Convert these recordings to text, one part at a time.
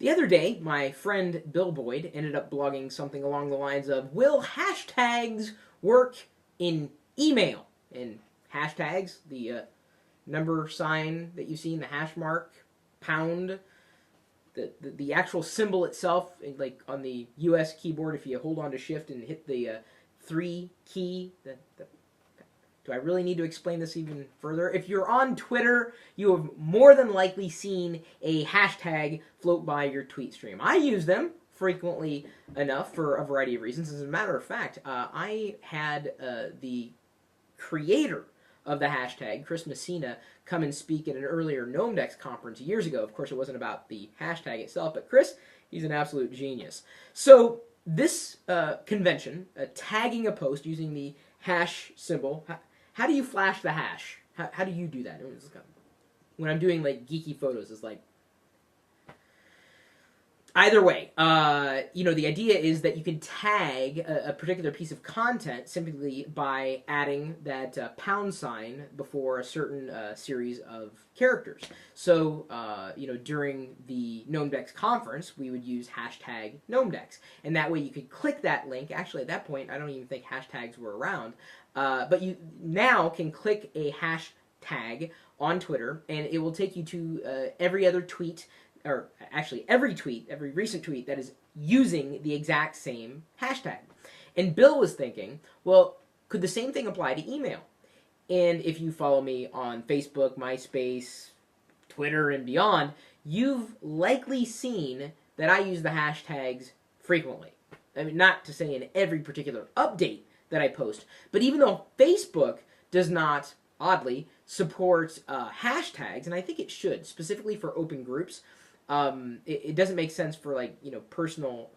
The other day, my friend Bill Boyd ended up blogging something along the lines of, will hashtags work in email? And hashtags, the number sign that you see in the hash mark, pound, the actual symbol itself, like on the US keyboard, if you hold on to shift and hit the 3 key, do I really need to explain this even further? If you're on Twitter, you have more than likely seen a hashtag float by your tweet stream. I use them frequently enough for a variety of reasons. As a matter of fact, I had the creator of the hashtag, Chris Messina, come and speak at an earlier GnomeDex conference years ago. Of course, it wasn't about the hashtag itself, but Chris, he's an absolute genius. So this convention, tagging a post using the hash symbol, how do you flash the hash? How do you do that? When I'm doing like geeky photos, it's like either way. The idea is that you can tag a particular piece of content simply by adding that pound sign before a certain series of characters. So, during the GnomeDex conference, we would use hashtag GnomeDex, and that way you could click that link. Actually, at that point, I don't even think hashtags were around. But you now can click a hashtag on Twitter, and it will take you to every other tweet, or actually every recent tweet that is using the exact same hashtag. And Bill was thinking, well, could the same thing apply to email? And if you follow me on Facebook, MySpace, Twitter, and beyond, you've likely seen that I use the hashtags frequently. I mean, not to say in every particular update that I post, but even though Facebook does not, oddly, support hashtags, and I think it should, specifically for open groups, it doesn't make sense for personal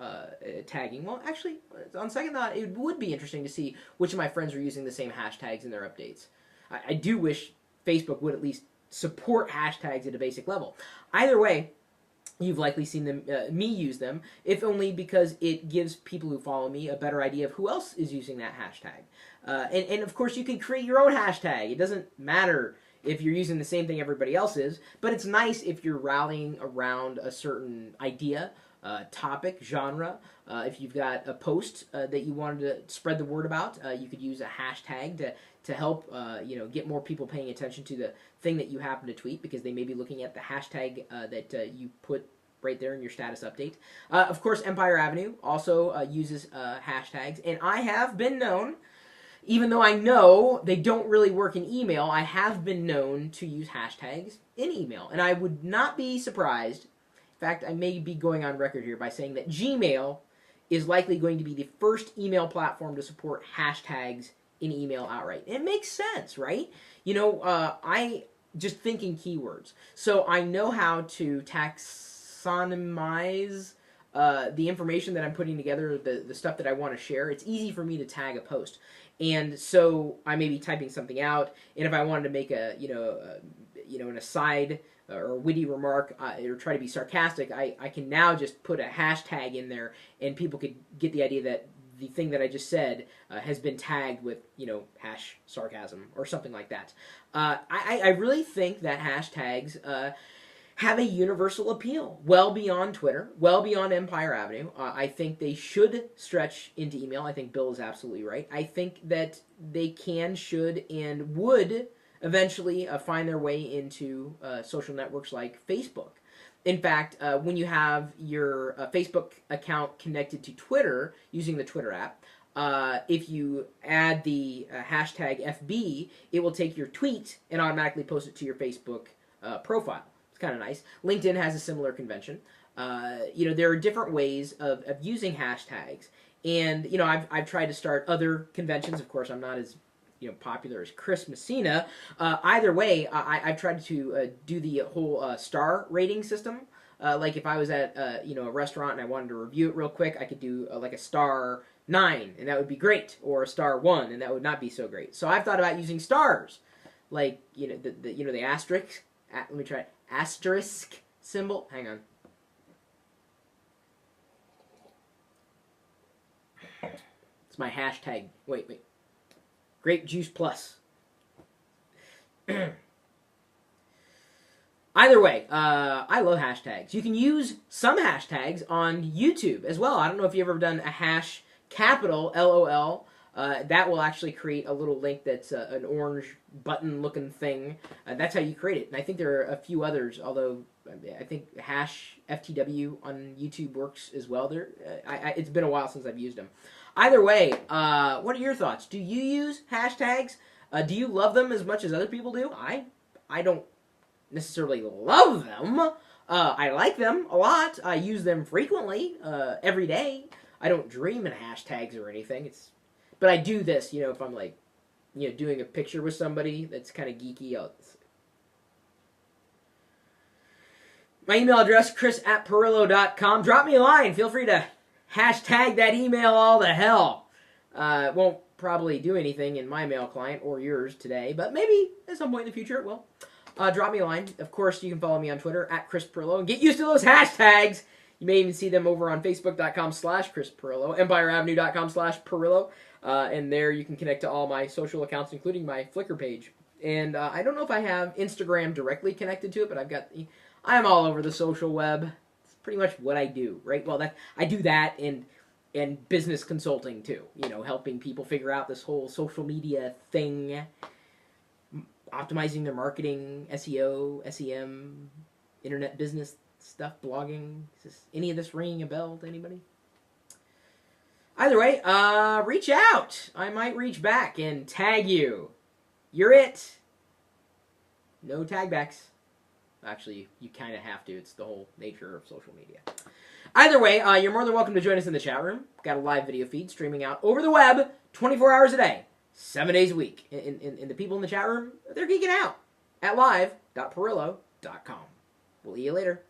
tagging. Well, actually, on second thought, it would be interesting to see which of my friends are using the same hashtags in their updates. I do wish Facebook would at least support hashtags at a basic level. Either way, you've likely seen me use them, if only because it gives people who follow me a better idea of who else is using that hashtag. And of course, you can create your own hashtag. It doesn't matter if you're using the same thing everybody else is, but it's nice if you're rallying around a certain idea, topic, genre. If you've got a post that you wanted to spread the word about, you could use a hashtag to help get more people paying attention to the thing that you happen to tweet, because they may be looking at the hashtag that you put right there in your status update. Of course, Empire Avenue also uses hashtags, and I have been known, even though I know they don't really work in email, I have been known to use hashtags in email, and I would not be surprised. In fact, I may be going on record here by saying that Gmail is likely going to be the first email platform to support hashtags in email outright. It makes sense, right? I just think in keywords. So I know how to taxonomize the information that I'm putting together, the stuff that I want to share. It's easy for me to tag a post. And so I may be typing something out, and if I wanted to make an aside or a witty remark, or try to be sarcastic, I can now just put a hashtag in there, and people could get the idea that the thing that I just said has been tagged with, hash sarcasm or something like that. I really think that hashtags have a universal appeal, well beyond Twitter, well beyond Empire Avenue. I think they should stretch into email. I think Bill is absolutely right. I think that they can, should, and would eventually find their way into social networks like Facebook. In fact, when you have your Facebook account connected to Twitter using the Twitter app, if you add the hashtag FB, it will take your tweet and automatically post it to your Facebook profile. It's kind of nice. LinkedIn has a similar convention. There are different ways of using hashtags. And, I've tried to start other conventions. Of course, I'm not as popular as Chris Messina. Either way, I've tried to do the whole star rating system. Like if I was at a restaurant and I wanted to review it real quick, I could do like a star 9, and that would be great, or a star 1, and that would not be so great. So I've thought about using stars, like the asterisk. Let me try it. Asterisk symbol. Hang on. It's my hashtag. Wait. Grape Juice Plus. Either way, I love hashtags. You can use some hashtags on YouTube as well. I don't know if you've ever done a hash capital LOL. That will actually create a little link that's an orange button-looking thing. That's how you create it. And I think there are a few others, although I think hash FTW on YouTube works as well. It's been a while since I've used them. Either way, what are your thoughts? Do you use hashtags? Do you love them as much as other people do? I don't necessarily love them. I like them a lot. I use them frequently, every day. I don't dream in hashtags or anything. But I do this, if I'm like, doing a picture with somebody that's kind of geeky. My email address, chris@pirillo.com. Drop me a line. Feel free to hashtag that email all the hell. It won't probably do anything in my mail client or yours today, but maybe at some point in the future it will. Drop me a line. Of course, you can follow me on Twitter @ChrisPirillo and get used to those hashtags. You may even see them over on Facebook.com/ChrisPirillo, EmpireAvenue.com/Pirillo, and there you can connect to all my social accounts, including my Flickr page. And I don't know if I have Instagram directly connected to it, but I'm all over the social web. It's pretty much what I do, right? Well, I do that and business consulting too. Helping people figure out this whole social media thing, optimizing their marketing, SEO, SEM, internet business stuff, blogging. Is any of this ringing a bell to anybody? Either way, reach out. I might reach back and tag you. You're it. No tag backs. Actually, you kind of have to. It's the whole nature of social media. Either way, you're more than welcome to join us in the chat room. Got a live video feed streaming out over the web 24 hours a day, 7 days a week. And the people in the chat room, they're geeking out at live.pirillo.com. We'll see you later.